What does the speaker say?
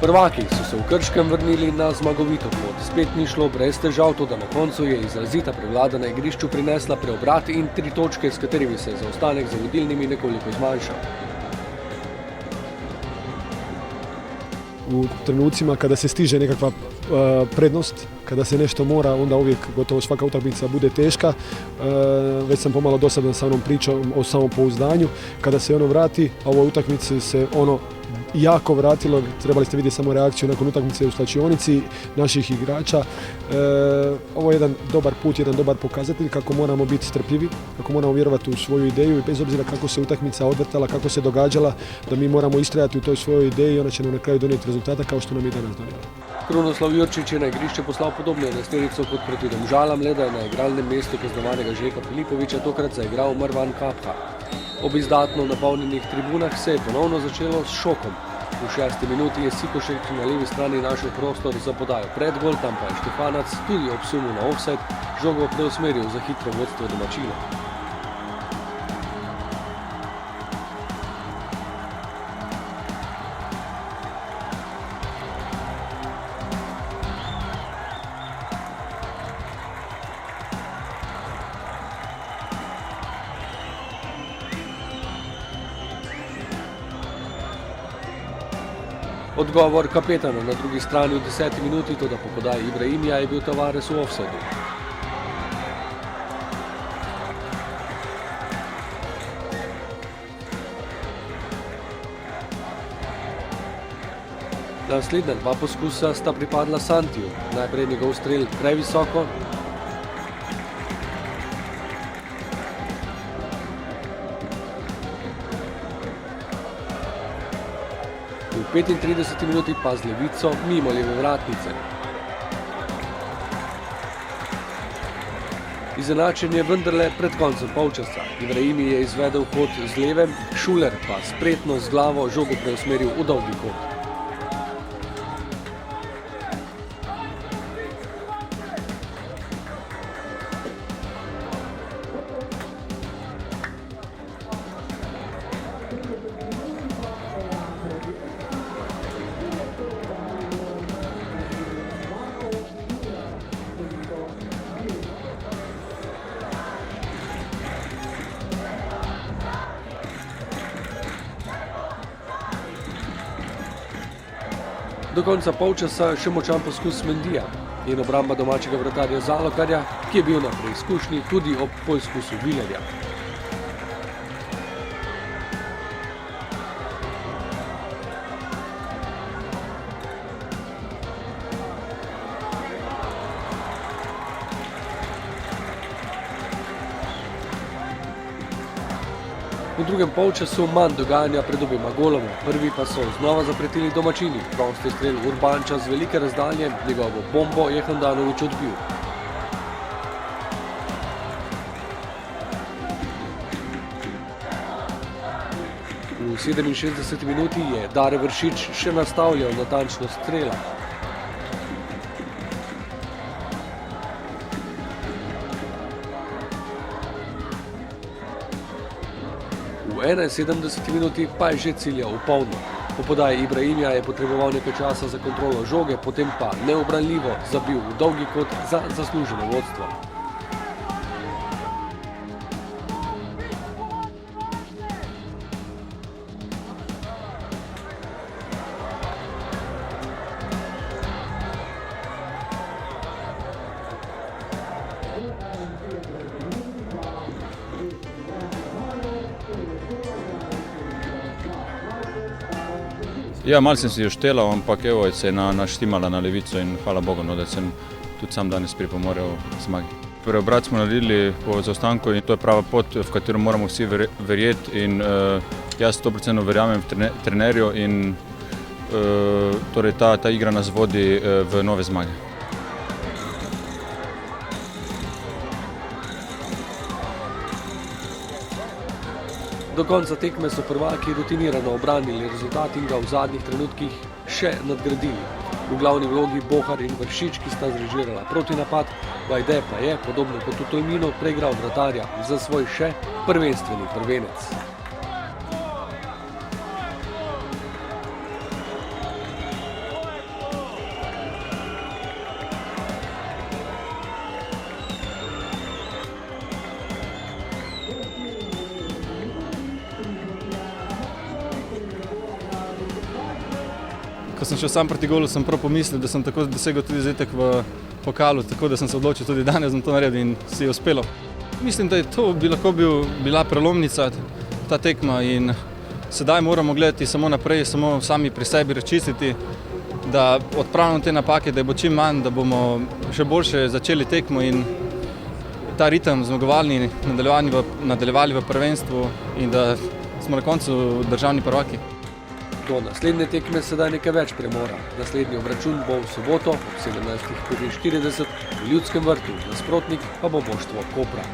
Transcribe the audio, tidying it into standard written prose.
Prvaki so se v Krškem vrnili na zmagovito pot. Spet ni šlo brez težav, toda na koncu je izrazita prevlada na igrišču prinesla preobrat in 3 točke, s katerimi se je zaostanek za vodilnimi nekoliko zmanjšal. U trenucima kada se stiže nekakva prednost, kada se nešto mora, onda uvijek gotovo svaka utakmica bude teška. Već sam pomalo dosadan sa onom pričom o samopouzdanju. Kada se ono vrati, a u ovoj utakmici se ono jako vratilo, trebali ste vidjeti samo reakciju nakon utakmice u slačionici naših igrača. Ovo je jedan dobar put, jedan dobar pokazatelj kako moramo biti strpljivi, kako moramo vjerovati u svoju ideju i bez obzira kako se utakmica odvrtala, kako se događala, da mi moramo istrajati u toj svojoj ideji i ona će nam na kraju donijeti rezultata kao što nam i danas donijela. Krunoslav Jurčič je na igrišče poslal podobno enajsterico kot proti Domžalam, le da je na igralnem mestu kaznovanega Željka Filipovića tokrat zaigral Marwan Kapha. Ob izdatno napolnjenih tribunah se je ponovno začelo s šokom. V 6. minuti je Sikošek na levi strani našel prostor za podajo pred gol, tam pa je Štefanac tudi ob sumu na ofsajd žogo preusmeril za hitro vodstvo domačinov. Odgovor kapetana na drugi strani v 10. minuti, toda po podaji Ibrahimija je bil Tavares v ofsajdu. Naslednja 2 poskusa sta pripadla Santiju. Najprej njegov strel previsoko, v 35. minuti pa z levico mimo leve vratnice. Izenačen je vendarle pred koncem polčasa. Ibrahimi je izvedel kot z leve, Šuler pa spretno z glavo žogo preusmeril v dolgi kot. Do konca polčasa še močan poskus Mendija in obramba domačega vratarja Zalokarja, ki je bil na preizkušnji tudi ob poizkusu Vilerja. V drugem polčasu manj dogajanja pred obema goloma, prvi pa so znova zapretili domačini. Prosti strel Urbanča z velike razdalje, njegovo bombo je Handanović odbil. V 67. minuti je Dare Vršič še nastavljal natančnost strela. V 71. minuti pa je že ciljal v polno. Po podaji Ibrahimija je potreboval nekaj časa za kontrolo žoge, potem pa neubranljivo zabil v dolgi kot za zasluženo vodstvo. Ja, malo sem si jo štelal, ampak evo, se je naštimala na levico in hvala Bogu, no, da sem tudi sam danes pripomorel zmagi. Preobrat smo naredili po zaostanku in to je prava pot, v katero moramo vsi verjeti in jaz 100% verjamem v trenerju in torej ta igra nas vodi v nove zmage. Do konca tekme so prvaki rutinirano obranili rezultat in ga v zadnjih trenutkih še nadgradili. V glavni vlogi Bohar in Vršič, ki sta zrežirala protinapad, Vajde pa je, podobno kot v Tolminu, preigral vratarja za svoj še prvenstveni prvenec. Ko sem šel sam proti golu, sem prav pomislil, da sem tako dosegel tudi zadetek v pokalu, tako da sem se odločil tudi danes, da to naredim in si je uspelo. Mislim, da je to bi lahko bila prelomnica, ta tekma, in sedaj moramo gledati samo naprej, samo sami pri sebi razčistiti, da odpravimo te napake, da bo čim manj, da bomo še boljše začeli tekmo in ta ritem zmagovalni nadaljevali v prvenstvu in da smo na koncu državni prvaki. Do naslednje tekme sedaj nekaj več premora. Naslednji obračun bo v soboto ob 17:45 v Ljudskem vrtu, nasprotnik pa bo moštvo Kopra.